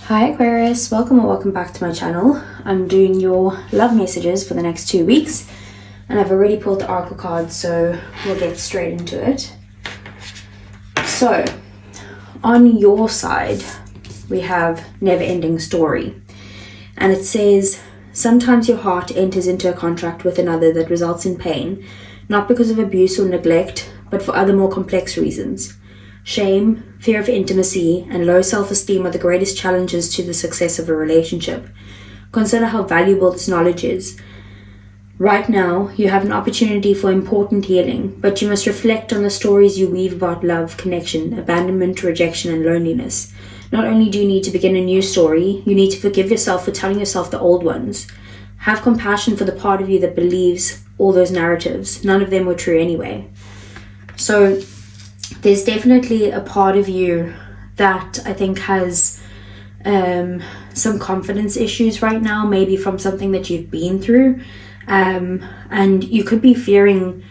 Hi Aquarius, welcome or welcome back to my channel. I'm doing your love messages for the next 2 weeks and I've already pulled the oracle card, so we'll get straight into it. So on your side we have never ending story, and it says sometimes your heart enters into a contract with another that results in pain, not because of abuse or neglect, but for other more complex reasons. Shame, fear of intimacy, and low self-esteem are the greatest challenges to the success of a relationship. Consider how valuable this knowledge is. Right now, you have an opportunity for important healing, but you must reflect on the stories you weave about love, connection, abandonment, rejection, and loneliness. Not only do you need to begin a new story, you need to forgive yourself for telling yourself the old ones. Have compassion for the part of you that believes all those narratives. None of them were true anyway. So there's definitely a part of you that I think has some confidence issues right now, maybe from something that you've been through. And you could be fearing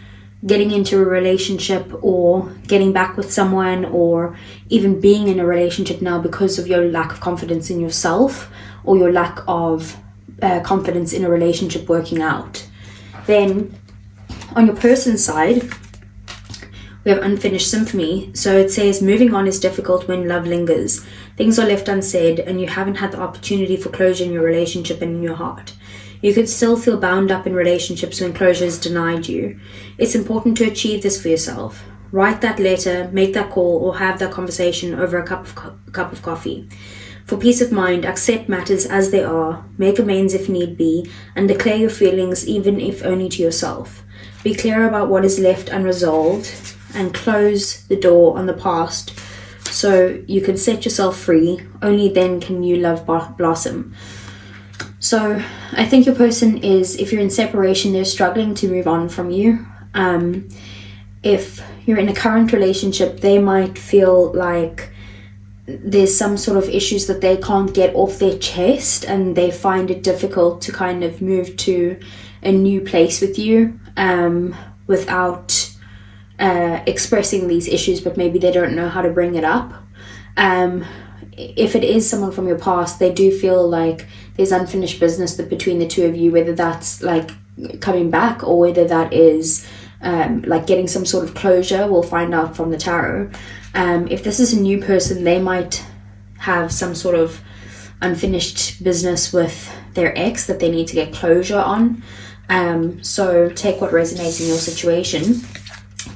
getting into a relationship or getting back with someone, or even being in a relationship now because of your lack of confidence in yourself, or your lack of confidence in a relationship working out. Then on your person's side, we have unfinished symphony. So it says moving on is difficult when love lingers. Things are left unsaid and you haven't had the opportunity for closure in your relationship and in your heart. You could still feel bound up in relationships when closure is denied you. It's important to achieve this for yourself. Write that letter, make that call, or have that conversation over a cup of coffee. For peace of mind, accept matters as they are, make amends if need be, and declare your feelings even if only to yourself. Be clear about what is left unresolved and close the door on the past so you can set yourself free. Only then can new love blossom. So I think your person is, if you're in separation, they're struggling to move on from you. If you're in a current relationship, they might feel like there's some sort of issues that they can't get off their chest, and they find it difficult to kind of move to a new place with you without expressing these issues, but maybe they don't know how to bring it up. If it is someone from your past, they do feel like there's unfinished business between the two of you, whether that's like coming back or whether that is like getting some sort of closure. We'll find out from the tarot. If this is a new person, they might have some sort of unfinished business with their ex that they need to get closure on. So take what resonates in your situation.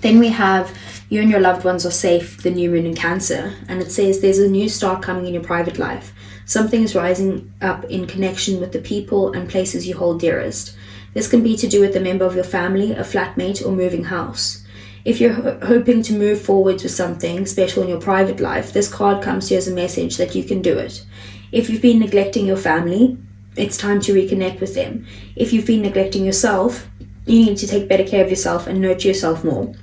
Then we have you and your loved ones are safe, the new moon in Cancer, and it says there's a new start coming in your private life. Something is rising up in connection with the people and places you hold dearest. This can be to do with a member of your family, a flatmate, or moving house. If you're hoping to move forwards with something special in your private life, this card comes to you as a message that you can do it. If you've been neglecting your family, it's time to reconnect with them. If you've been neglecting yourself, you need to take better care of yourself and nurture yourself more.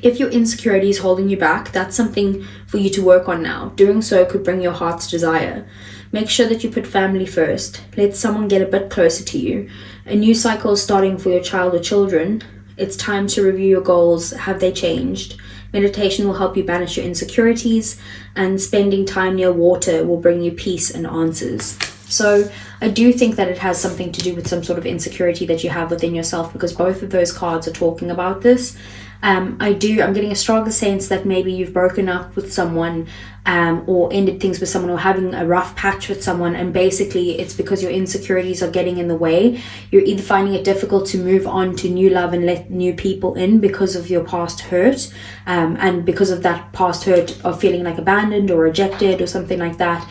If your insecurity is holding you back, that's something for you to work on now. Doing so could bring your heart's desire. Make sure that you put family first. Let someone get a bit closer to you. A new cycle is starting for your child or children. It's time to review your goals. Have they changed? Meditation will help you banish your insecurities, and spending time near water will bring you peace and answers. So I do think that it has something to do with some sort of insecurity that you have within yourself, because both of those cards are talking about this. I'm getting a stronger sense that maybe you've broken up with someone or ended things with someone, or having a rough patch with someone, and basically it's because your insecurities are getting in the way. You're either finding it difficult to move on to new love and let new people in because of your past hurt, and because of that past hurt of feeling like abandoned or rejected or something like that,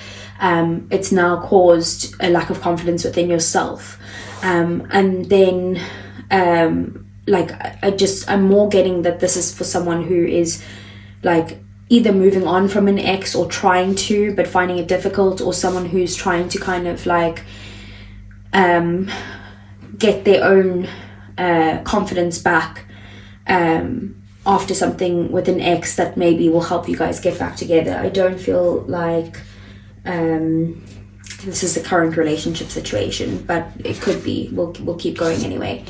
it's now caused a lack of confidence within yourself. And then I'm more getting that this is for someone who is like either moving on from an ex or trying to, but finding it difficult, or someone who's trying to kind of like get their own confidence back after something with an ex that maybe will help you guys get back together. I don't feel like this is the current relationship situation, but it could be. We'll keep going anyway.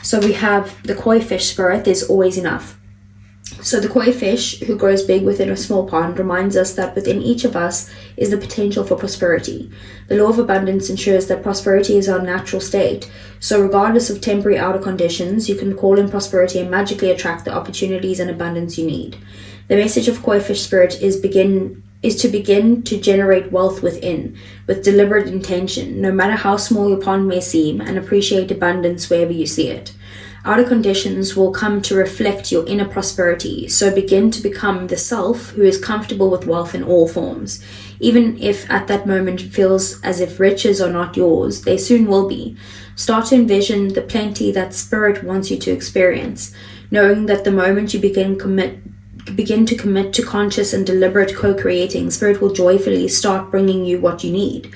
So we have the koi fish spirit. There's always enough. So the koi fish who grows big within a small pond reminds us that within each of us is the potential for prosperity. The law of abundance ensures that prosperity is our natural state. So regardless of temporary outer conditions, you can call in prosperity and magically attract the opportunities and abundance you need. The message of koi fish spirit is to begin to generate wealth within, with deliberate intention, no matter how small your pond may seem, and appreciate abundance wherever you see it. Outer conditions will come to reflect your inner prosperity, so begin to become the self who is comfortable with wealth in all forms. Even if at that moment it feels as if riches are not yours, they soon will be. Start to envision the plenty that spirit wants you to experience, knowing that the moment you begin to commit to conscious and deliberate co-creating, spirit will joyfully start bringing you what you need.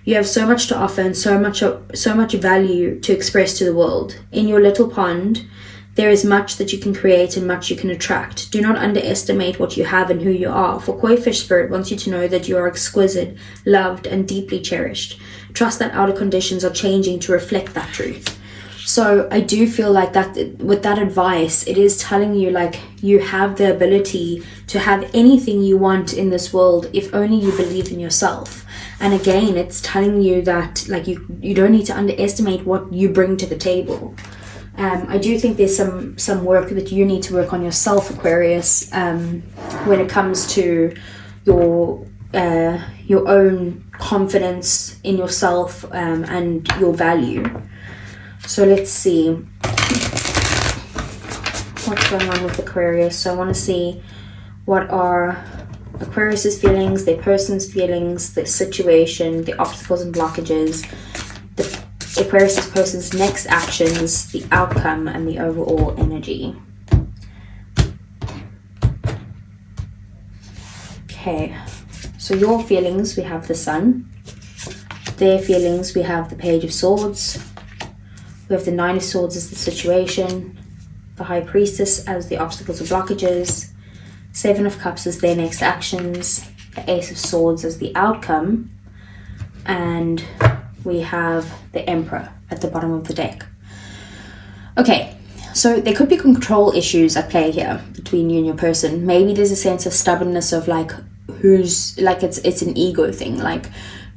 You have so much to offer and so much value to express to the world. In your little pond, there is much that you can create and much you can attract. Do not underestimate what you have and who you are, for koi fish spirit wants you to know that you are exquisite, loved, and deeply cherished. Trust that outer conditions are changing to reflect that truth. So I do feel like that with that advice, it is telling you like you have the ability to have anything you want in this world if only you believe in yourself. And again, it's telling you that like you don't need to underestimate what you bring to the table. I do think there's some work that you need to work on yourself, Aquarius, when it comes to your own confidence in yourself and your value. So let's see what's going on with Aquarius. So I want to see what are Aquarius's feelings, their person's feelings, the situation, the obstacles and blockages, the Aquarius's person's next actions, the outcome, and the overall energy. Okay, so your feelings, we have the Sun. Their feelings, we have the Page of Swords. We have the Nine of Swords as the situation, the High Priestess as the obstacles or blockages, Seven of Cups as their next actions, the Ace of Swords as the outcome, and we have the Emperor at the bottom of the deck. Okay, so there could be control issues at play here between you and your person. Maybe there's a sense of stubbornness of like who's, like it's an ego thing, like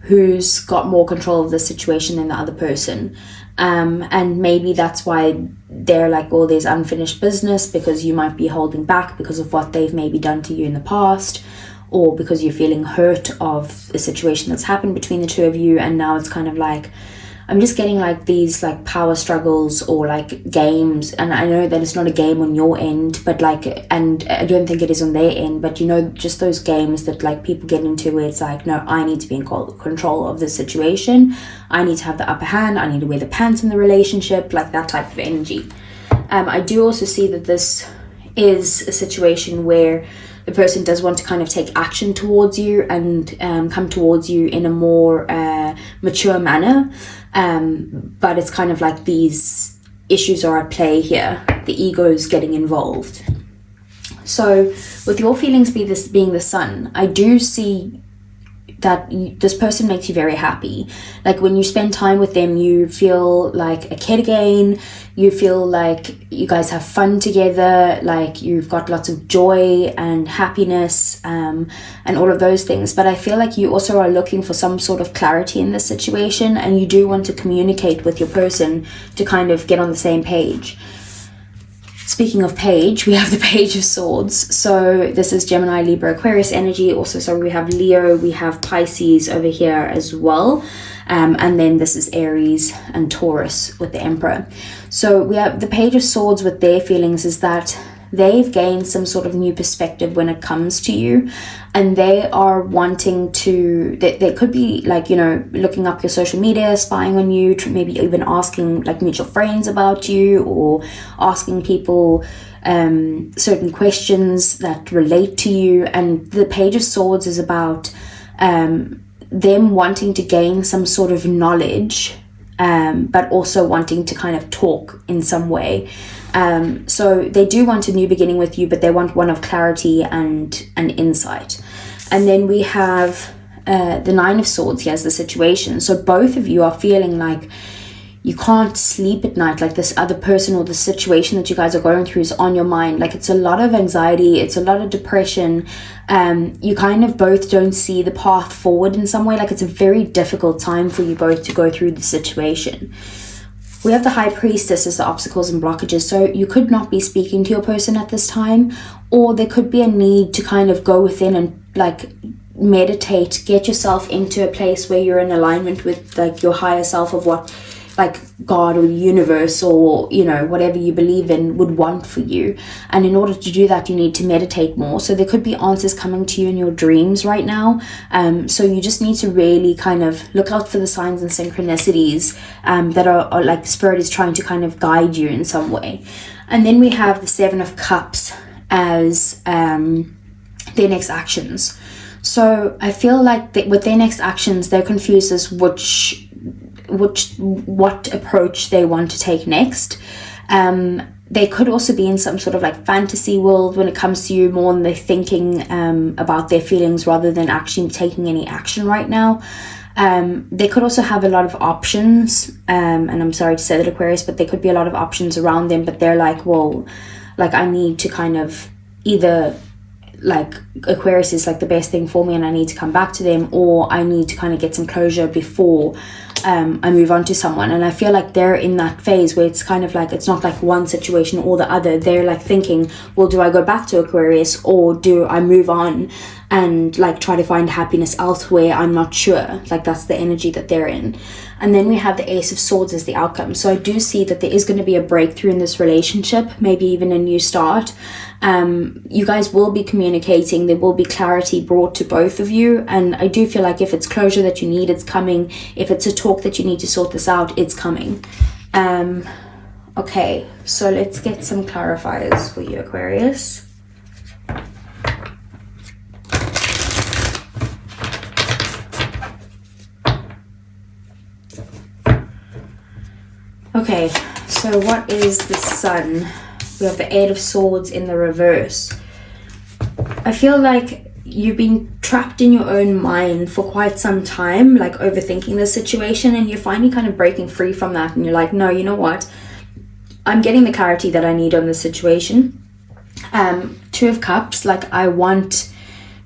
who's got more control of the situation than the other person. And maybe that's why they're like, oh, there's unfinished business because you might be holding back because of what they've maybe done to you in the past, or because you're feeling hurt of a situation that's happened between the two of you, and now it's kind of like, I'm just getting like these like power struggles or like games, and I know that it's not a game on your end, but like, and I don't think it is on their end, but you know, just those games that like people get into where it's like, no, I need to be in control of this situation, I need to have the upper hand, I need to wear the pants in the relationship, like that type of energy. I do also see that this is a situation where the person does want to kind of take action towards you and come towards you in a more mature manner. But it's kind of like these issues are at play here. The ego is getting involved. So with your feelings being the Sun, I do see that this person makes you very happy. Like when you spend time with them, you feel like a kid again. You feel like you guys have fun together, like you've got lots of joy and happiness and all of those things. But I feel like you also are looking for some sort of clarity in this situation, and you do want to communicate with your person to kind of get on the same page. Speaking of page, we have the Page of Swords. So this is Gemini, Libra, Aquarius energy. Also, so we have Leo, we have Pisces over here as well. And then this is Aries and Taurus with the Emperor. So we have the Page of Swords with their feelings is that they've gained some sort of new perspective when it comes to you, and they are wanting to, they could be like, you know, looking up your social media, spying on you, maybe even asking like mutual friends about you, or asking people certain questions that relate to you. And the Page of Swords is about them wanting to gain some sort of knowledge, but also wanting to kind of talk in some way. So they do want a new beginning with you, but they want one of clarity and insight. And then we have the Nine of Swords here as the situation. So both of you are feeling like you can't sleep at night, like this other person or the situation that you guys are going through is on your mind. Like it's a lot of anxiety, it's a lot of depression. You kind of both don't see the path forward in some way. Like it's a very difficult time for you both to go through the situation. We have the High Priestess as the obstacles and blockages. So you could not be speaking to your person at this time, or there could be a need to kind of go within and like meditate, get yourself into a place where you're in alignment with like your higher self of what like God or the universe or, you know, whatever you believe in would want for you. And in order to do that, you need to meditate more. So there could be answers coming to you in your dreams right now. So you just need to really kind of look out for the signs and synchronicities that are like Spirit is trying to kind of guide you in some way. And then we have the Seven of Cups as their next actions. So I feel like with their next actions, they're confused as what approach they want to take next. They could also be in some sort of like fantasy world when it comes to you, more than they're thinking about their feelings rather than actually taking any action right now. They could also have a lot of options, and I'm sorry to say that, Aquarius, but there could be a lot of options around them, but they're like, well, like I need to kind of either like Aquarius is like the best thing for me and I need to come back to them, or I need to kind of get some closure before I move on to someone. And I feel like they're in that phase where it's kind of like, it's not like one situation or the other. They're like thinking, well, do I go back to Aquarius or do I move on and like try to find happiness elsewhere? I'm not sure. Like that's the energy that they're in. And then we have the Ace of Swords as the outcome. So I do see that there is going to be a breakthrough in this relationship, maybe even a new start. You guys will be communicating. There will be clarity brought to both of you. And I do feel like if it's closure that you need, it's coming. If it's a talk that you need to sort this out, it's coming. Okay, so let's get some clarifiers for you, Aquarius. Okay, so what is the Sun? We have the Eight of Swords in the reverse. I feel like you've been trapped in your own mind for quite some time, like overthinking the situation, and you're finally kind of breaking free from that, and you're like, no, you know what? I'm getting the clarity that I need on the situation. Two of Cups, like I want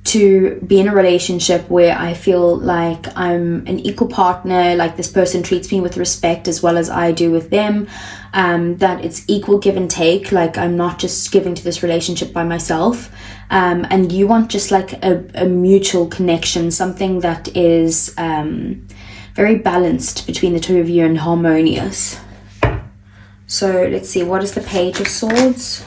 to be in a relationship where I feel like I'm an equal partner, like this person treats me with respect as well as I do with them, that it's equal give and take, like I'm not just giving to this relationship by myself, and you want just like a mutual connection, something that is very balanced between the two of you and harmonious. So let's see, what is the Page of Swords?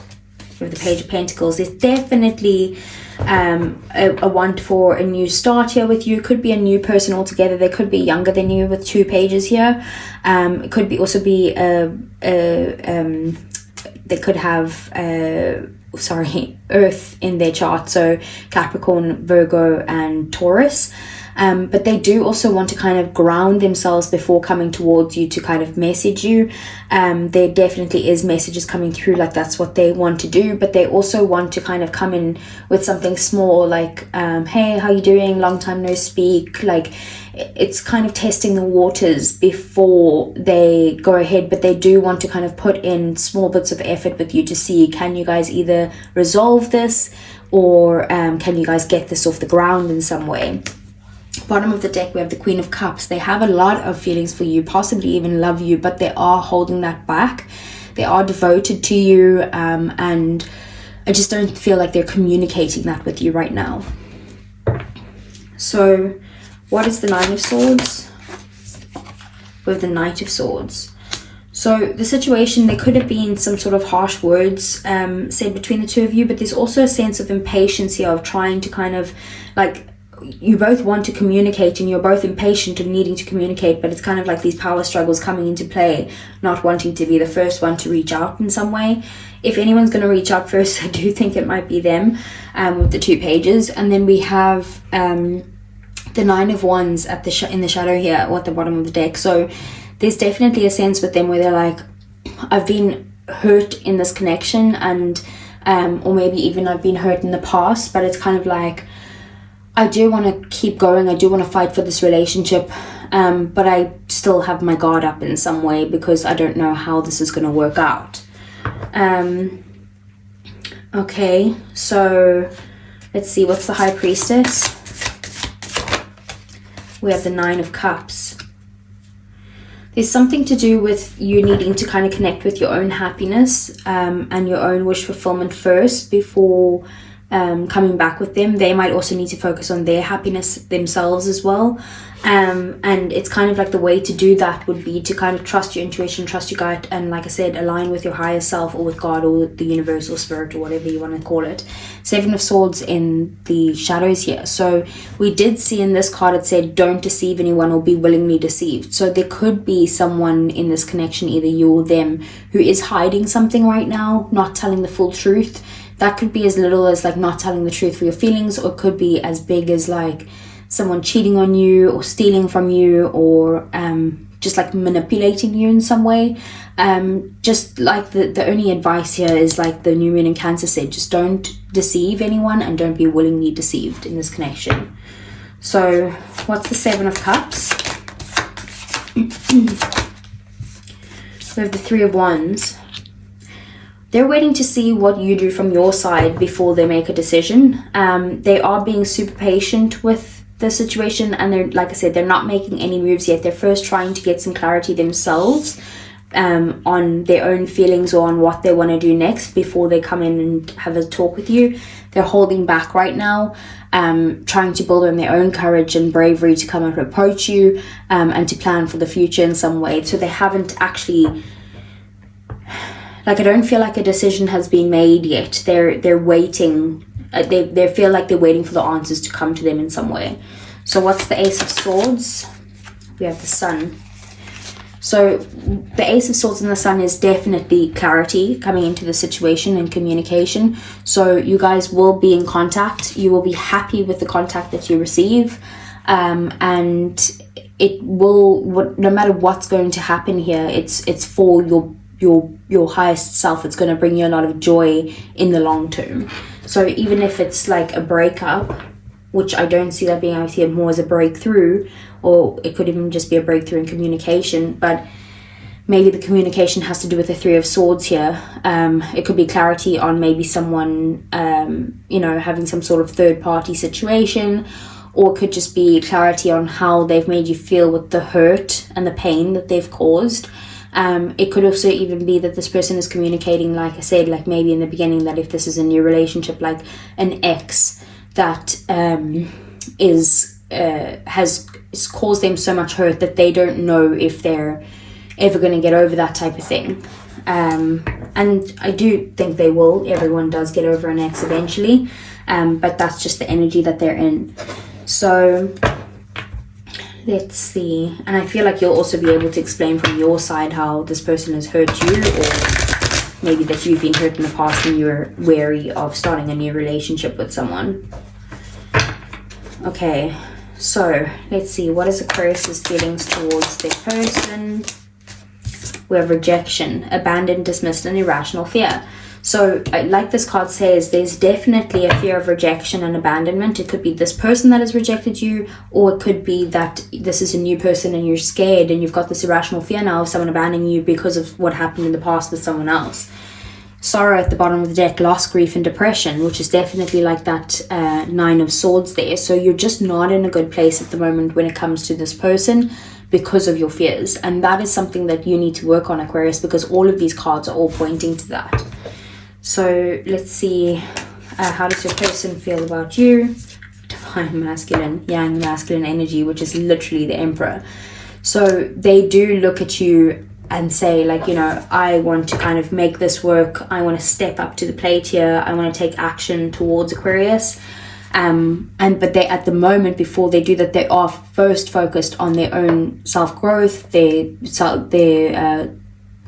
With the Page of Pentacles, there's definitely a want for a new start here with you. Could be a new person altogether. They could be younger than you with two pages here. It could be also be they could have Earth in their chart, so Capricorn, Virgo and Taurus. But they do also want to kind of ground themselves before coming towards you to kind of message you. There definitely is messages coming through, like that's what they want to do, but they also want to kind of come in with something small, like hey, how you doing, long time no speak. Like it's kind of testing the waters before they go ahead, but they do want to kind of put in small bits of effort with you to see, can you guys either resolve this or can you guys get this off the ground in some way. Bottom of the deck, we have the Queen of Cups. They have a lot of feelings for you, possibly even love you, but they are holding that back. They are devoted to you, and I just don't feel like they're communicating that with you right now. So what is the Nine of Swords? With the Knight of Swords. So the situation, there could have been some sort of harsh words said between the two of you, but there's also a sense of impatience here of trying to kind of like, you both want to communicate and you're both impatient of needing to communicate, but it's kind of like these power struggles coming into play, not wanting to be the first one to reach out in some way. If anyone's going to reach out first, I do think it might be them, with the two pages. And then we have the Nine of Wands at in the shadow here at the bottom of the deck. So there's definitely a sense with them where they're like, I've been hurt in this connection, and or maybe even I've been hurt in the past, but it's kind of like, I do want to keep going. I do want to fight for this relationship. but I still have my guard up in some way because I don't know how this is going to work out. Okay, so let's see, what's the High Priestess? We have the Nine of Cups. There's something to do with you needing to kind of connect with your own happiness and your own wish fulfillment first before coming back with them. They might also need to focus on their happiness themselves as well. And it's kind of like the way to do that would be to kind of trust your intuition, trust your gut, and like I said, align with your higher self or with God or the universe or spirit or whatever you want to call it. Seven of Swords in the shadows here. So we did see in this card, it said don't deceive anyone or be willingly deceived. So there could be someone in this connection, either you or them, who is hiding something right now, not telling the full truth. That could be as little as like not telling the truth for your feelings, or it could be as big as like someone cheating on you or stealing from you, or just like manipulating you in some way. Just like the only advice here is like the new moon in Cancer said, just don't deceive anyone and don't be willingly deceived in this connection. So what's the Seven of Cups? We have the Three of Wands. They're waiting to see what you do from your side before they make a decision. They are being super patient with the situation, and they're, like I said, they're not making any moves yet. They're first trying to get some clarity themselves on their own feelings or on what they want to do next before they come in and have a talk with you. They're holding back right now, trying to build on their own courage and bravery to come and approach you and to plan for the future in some way. So they haven't actually, like, I don't feel like a decision has been made yet. They're waiting. They feel like they're waiting for the answers to come to them in some way. So what's the Ace of Swords? We have the Sun. So the Ace of Swords and the Sun is definitely clarity coming into the situation and communication. So you guys will be in contact. You will be happy with the contact that you receive. And it will, no matter what's going to happen here, it's for your highest self. It's going to bring you a lot of joy in the long term. So even if it's like a breakup, which I don't see that being, I see it more as a breakthrough, or it could even just be a breakthrough in communication, but maybe the communication has to do with the Three of Swords here. It could be clarity on maybe someone, having some sort of third party situation, or it could just be clarity on how they've made you feel with the hurt and the pain that they've caused. It could also even be that this person is communicating, like I said, like maybe in the beginning, that if this is a new relationship, like an ex that has caused them so much hurt that they don't know if they're ever going to get over that type of thing. And I do think they will. Everyone does get over an ex eventually, but that's just the energy that they're in. So let's see. And I feel like you'll also be able to explain from your side how this person has hurt you, or maybe that you've been hurt in the past and you're wary of starting a new relationship with someone. Okay, so let's see. What is Aquarius's feelings towards their person? We have rejection, abandoned, dismissed, and irrational fear. So like this card says, there's definitely a fear of rejection and abandonment. It could be this person that has rejected you, or it could be that this is a new person and you're scared and you've got this irrational fear now of someone abandoning you because of what happened in the past with someone else. Sorrow at the bottom of the deck, loss, grief, and depression, which is definitely like that Nine of Swords there. So you're just not in a good place at the moment when it comes to this person because of your fears. And that is something that you need to work on, Aquarius, because all of these cards are all pointing to that. So let's see, how does your person feel about you? Divine masculine, yang masculine energy, which is literally the Emperor. So they do look at you and say, like, I want to kind of make this work. I want to step up to the plate here. I want to take action towards Aquarius. But they, at the moment, before they do that, they are first focused on their own self-growth. They're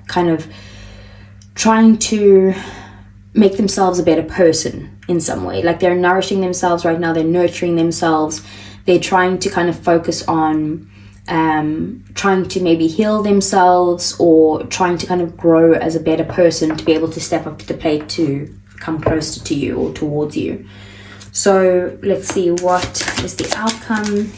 kind of trying to make themselves a better person in some way. Like, they're nourishing themselves right now. They're nurturing themselves. They're trying to kind of focus on trying to maybe heal themselves, or trying to kind of grow as a better person to be able to step up to the plate to come closer to you or towards you. So let's see, what is the outcome?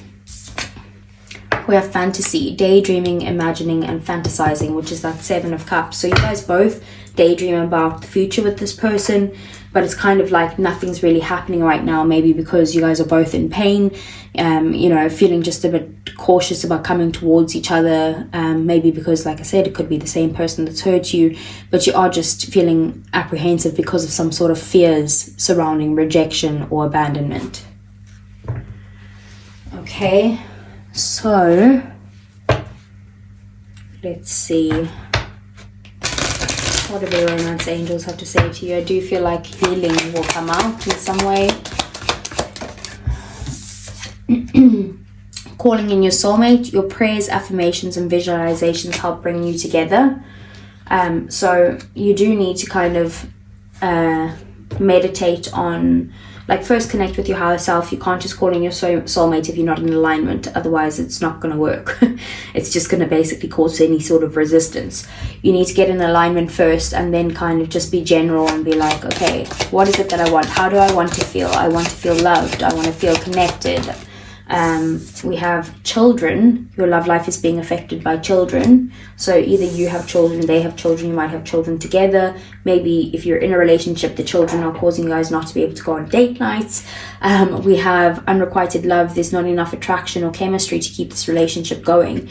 we have fantasy, daydreaming, imagining, and fantasizing, which is that 7 of Cups. So you guys both daydream about the future with this person, but it's kind of like nothing's really happening right now, maybe because you guys are both in pain, you know, feeling just a bit cautious about coming towards each other, maybe because, like I said, it could be the same person that's hurt you, but you are just feeling apprehensive because of some sort of fears surrounding rejection or abandonment. Okay, so let's see what do the romance angels have to say to you. I do feel like healing will come out in some way. Calling in your soulmate. Your prayers, affirmations, and visualizations help bring you together. So you do need to kind of meditate on, like, first connect with your higher self. You can't just call in your soulmate if you're not in alignment, otherwise it's not going to work. It's just going to basically cause any sort of resistance. You need to get in alignment first, and then kind of just be general and be like, okay, what is it that I want? How do I want to feel? I want to feel loved. I want to feel connected. We have children. Your love life is being affected by children. So either you have children, they have children, you might have children together. Maybe if you're in a relationship, the children are causing you guys not to be able to go on date nights. We have unrequited love. There's not enough attraction or chemistry to keep this relationship going.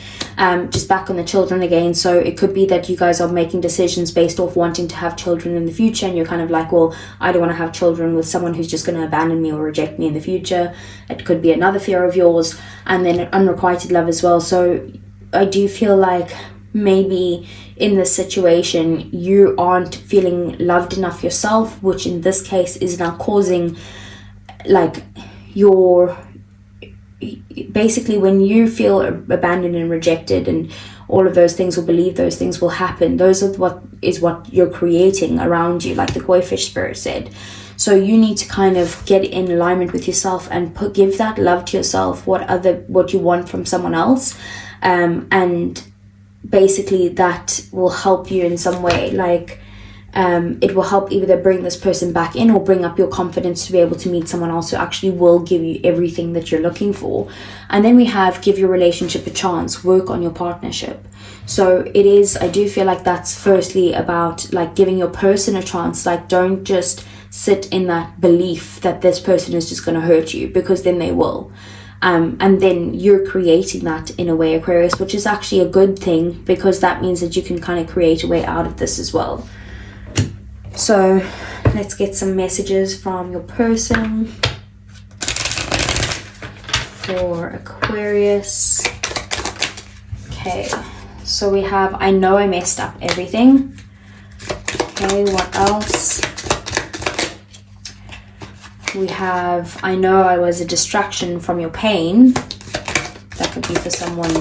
Just back on the children again. So it could be that you guys are making decisions based off wanting to have children in the future, and you're kind of like, well, I don't want to have children with someone who's just going to abandon me or reject me in the future. It could be another fear of yours. And then unrequited love as well. So I do feel like maybe in this situation you aren't feeling loved enough yourself, which in this case is now causing, like, your, basically when you feel abandoned and rejected and all of those things, or believe those things will happen, those are what you're creating around you, like the koi fish spirit said. So you need to kind of get in alignment with yourself and give that love to yourself, what you want from someone else, and basically that will help you in some way. Like, it will help either bring this person back in or bring up your confidence to be able to meet someone else who actually will give you everything that you're looking for. And then we have give your relationship a chance, work on your partnership. So it is, I do feel like that's firstly about, like, giving your person a chance. Like, don't just sit in that belief that this person is just going to hurt you, because then they will. And then you're creating that in a way, Aquarius, which is actually a good thing, because that means that you can kind of create a way out of this as well. So let's get some messages from your person for Aquarius. Okay, so we have, I know I messed up everything. Okay, what else? We have, I know I was a distraction from your pain. That could be for someone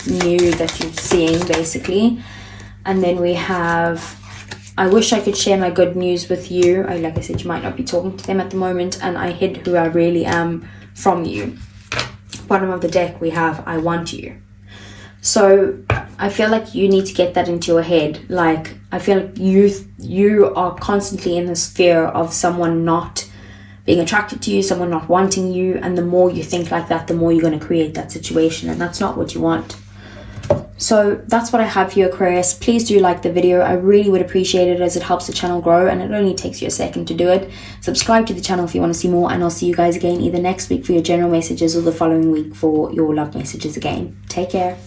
new that you're seeing, basically. And then we have, I wish I could share my good news with you. Like I said, you might not be talking to them at the moment, and I hid who I really am from you. Bottom of the deck, we have, I want you. So I feel like you need to get that into your head. Like, I feel like you are constantly in this fear of someone not being attracted to you, someone not wanting you, and the more you think like that, the more you're going to create that situation, and that's not what you want. So that's what I have for you, Aquarius. Please do like the video. I really would appreciate it, as it helps the channel grow, and it only takes you a second to do it. Subscribe to the channel if you want to see more, and I'll see you guys again either next week for your general messages or the following week for your love messages again. Take care.